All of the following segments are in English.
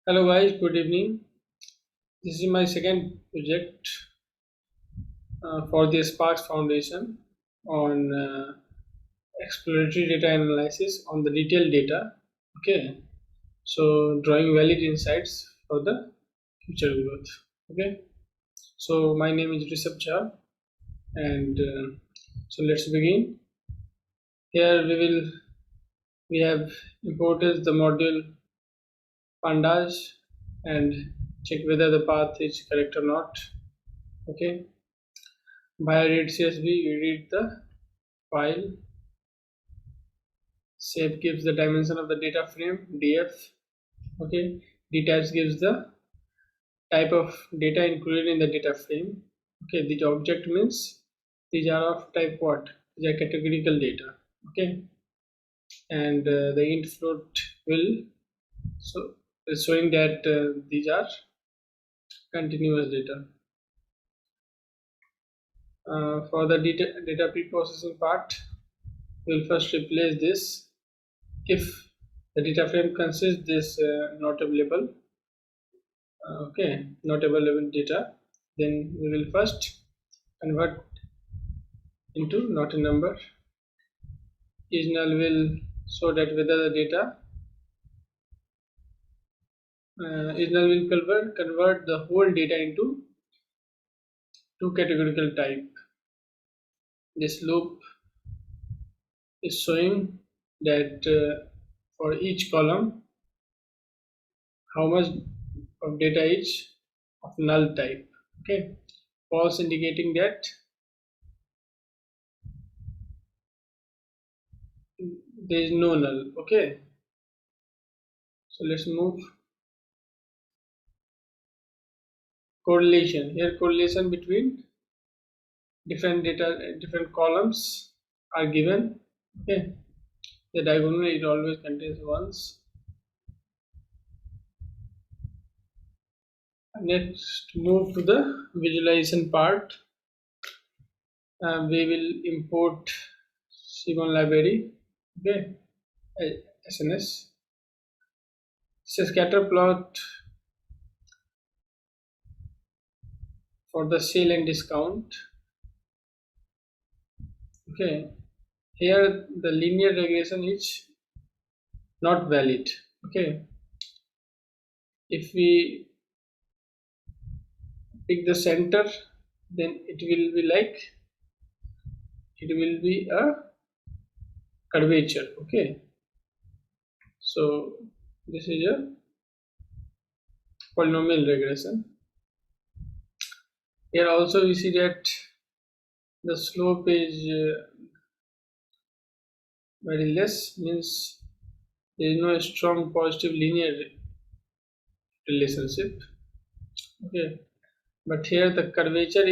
Hello guys, good evening. This is my second project for the Sparks Foundation on exploratory data analysis on the detailed data. Okay, so drawing valid insights for the future growth. Okay, so my name is Rishabh Jha, and so let's begin. Here we have imported the module pandas and check whether the path is correct or not. Okay, by read CSV, we read the file. Shape gives the dimension of the data frame, df. Okay, dtypes gives the type of data included in the data frame. Okay, the object means these are of type what? These are categorical data. Okay, and the int float will so is showing that these are continuous data. For the data pre-processing part, we'll first replace this. If the data frame consists this not available, okay, not available data, then we will first convert into not a number. Is null will show that whether the data is null will convert the whole data into two categorical type. This loop is showing that for each column how much of data is of null type. Okay, false indicating that there is no null. Okay, so let's move correlation. Here correlation between different data, different columns are given. Okay, the diagonal it always contains ones. Next, move to the visualization part. We will import seaborn library. Okay, SNS. It's a scatter plot for the sale and discount. Okay, here the linear regression is not valid. Okay, if we pick the center, then it will be a curvature. Okay, so this is a polynomial regression. Here also we see that the slope is very less, means there is no strong positive linear relationship. Okay, but here the curvature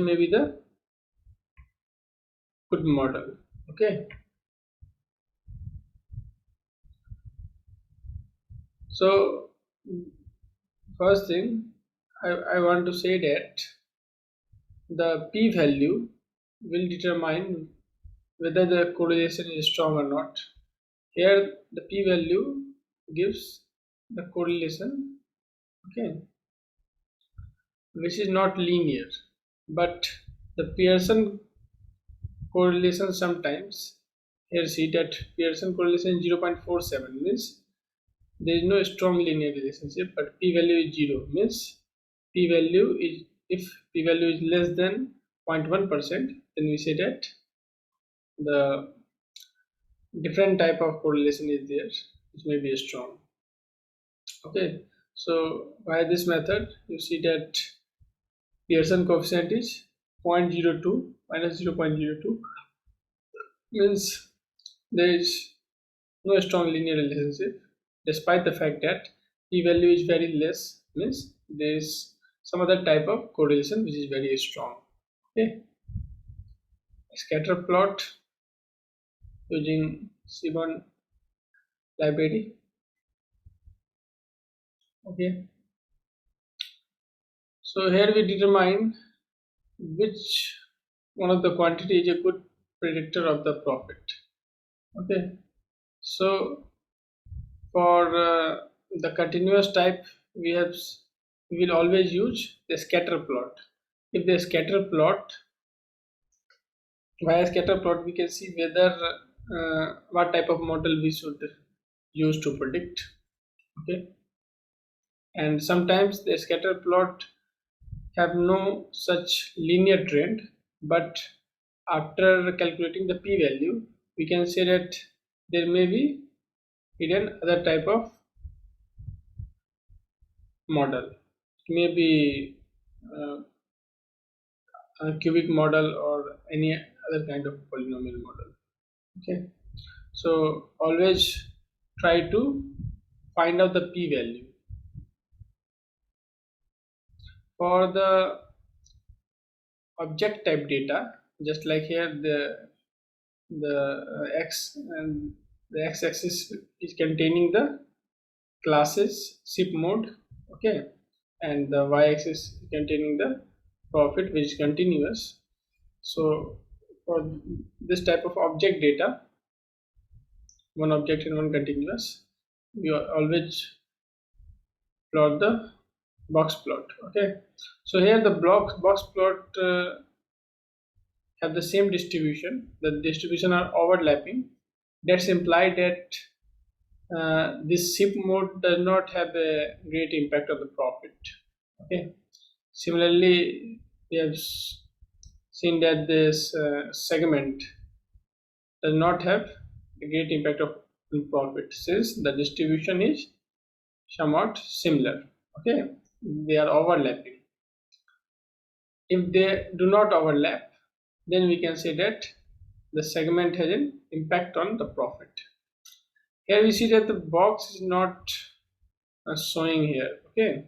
may be the good model. Okay, so first thing I want to say that the p-value will determine whether the correlation is strong or not. Here the p-value gives the correlation, okay, which is not linear, but the Pearson correlation sometimes, here see that Pearson correlation is 0.47, means there is no strong linear relationship, but p-value is 0, means p-value is, if p-value is less than 0.1%, then we say that the different type of correlation is there, which may be strong. Okay, so by this method you see that Pearson coefficient is 0.02 minus 0.02, means there is no strong linear relationship, despite the fact that p-value is very less, means there is some other type of correlation which is very strong. Okay, scatter plot using seaborn library. Okay, so here we determine which one of the quantity is a good predictor of the profit. Okay, so for the continuous type, we will always use the scatter plot. If the scatter plot, via scatter plot we can see whether what type of model we should use to predict. Okay, and sometimes the scatter plot have no such linear trend, but after calculating the p-value we can say that there may be hidden other type of model. It may be uh, a cubic model or any other kind of polynomial model. Okay, so always try to find out the p-value for the object type data. Just like here, the x and the x-axis is containing the classes ship mode. Okay, and the y-axis is containing the profit, which is continuous. So for this type of object data, one object and one continuous, we always plot the box plot. Okay, so here the box plot have the same distribution. The distribution are overlapping. That's implied that this ship mode does not have a great impact on the profit. Okay, similarly we have seen that this segment does not have a great impact on profit, since the distribution is somewhat similar. Okay, they are overlapping. If they do not overlap, then we can say that the segment has an impact on the profit. Here we see that the box is not showing here. Okay,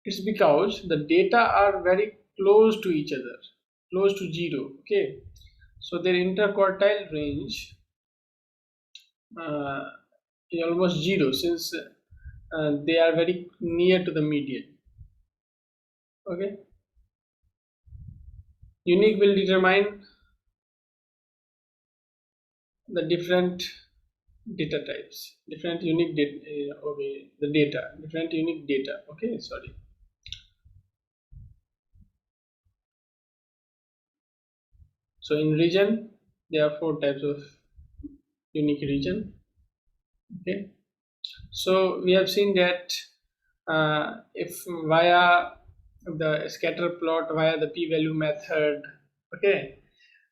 it's because the data are very close to each other, close to zero. Okay, so their interquartile range uh, is almost zero, since they are very near to the median. Okay, unique will determine the different data types, different unique data. Okay, the data, different unique data. Okay, sorry. So in region, there are four types of unique region. Okay, so we have seen that if via the scatter plot, via the p-value method, okay,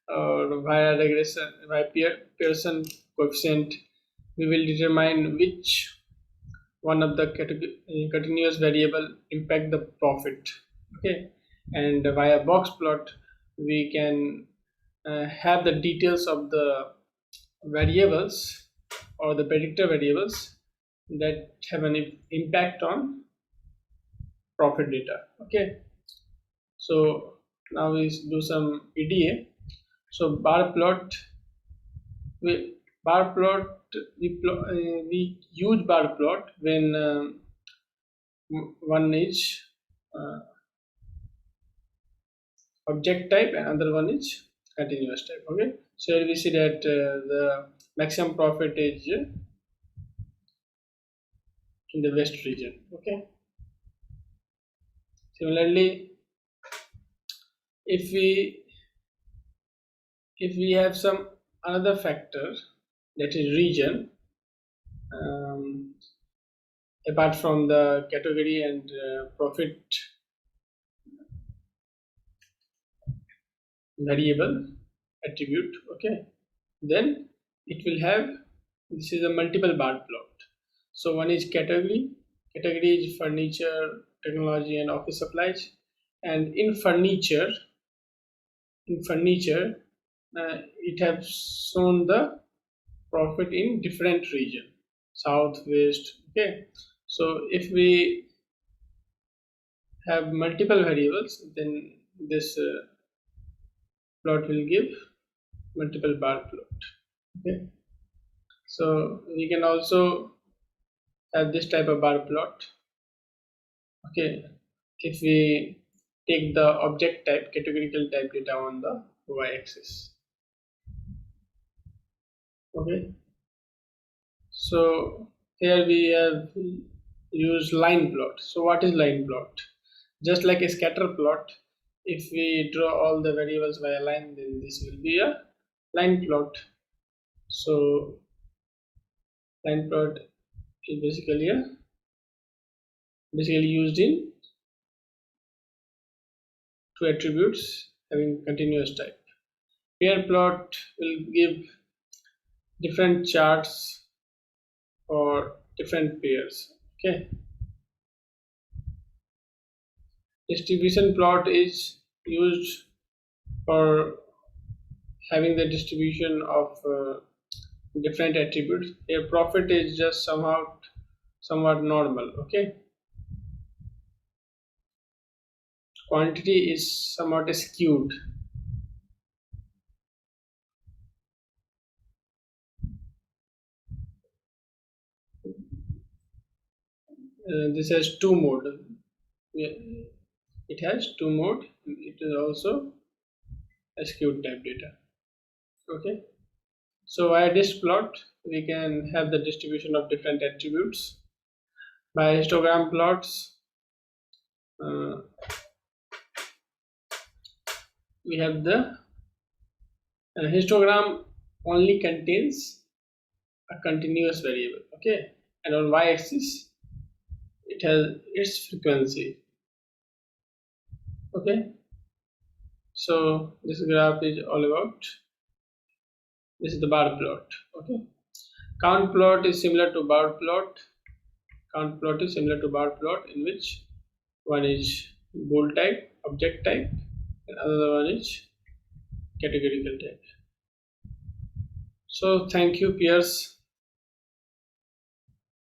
or via regression, via Pearson coefficient, we will determine which one of the continuous variable impact the profit. Okay, and via box plot we can have the details of the variables or the predictor variables that have an impact on profit data. Okay, so now we do some EDA. So we bar plot we use bar plot when one is uh, object type and another one is continuous type. Okay, so here we see that the maximum profit is in the west region. Okay, similarly, if we have some another factor, that is region, um, apart from the category and profit variable attribute. Okay, then it will have, this is a multiple bar plot. So one is category is furniture, technology and office supplies. And in furniture, it has shown the profit in different region, south, west. Okay, so if we have multiple variables, then this plot will give multiple bar plot. Okay, so we can also have this type of bar plot. Okay, if we take the object type, categorical type data on the y-axis. Okay, so here we have use line plot. So what is line plot? Just like a scatter plot, if we draw all the variables by a line, then this will be a line plot. So line plot is basically used in two attributes having continuous type. Pair plot will give different charts for different pairs. Okay. Distribution plot is used for having the distribution of different attributes. A profit is just somewhat normal. Okay. Quantity is somewhat skewed. This has two mode. Yeah, it has two mode. It is also a skewed type data. Okay. So via this plot, we can have the distribution of different attributes. By histogram plots, uh, we have the histogram only contains a continuous variable. Okay, and on y-axis it has its frequency. Okay, so this graph is all about. This is the bar plot. Okay, count plot is similar to bar plot. Count plot is similar to bar plot, in which one is bool type, object type, and another one is categorical type. So thank you, peers.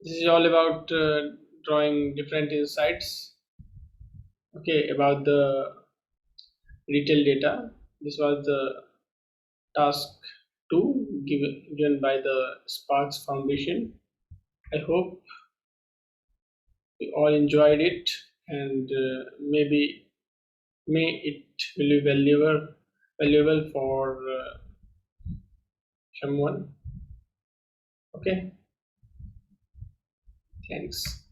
This is all about drawing different insights. Okay, about the retail data. This was the task 2 given by the Sparks Foundation. I hope we all enjoyed it, and maybe may it will be valuable for someone. Okay, thanks.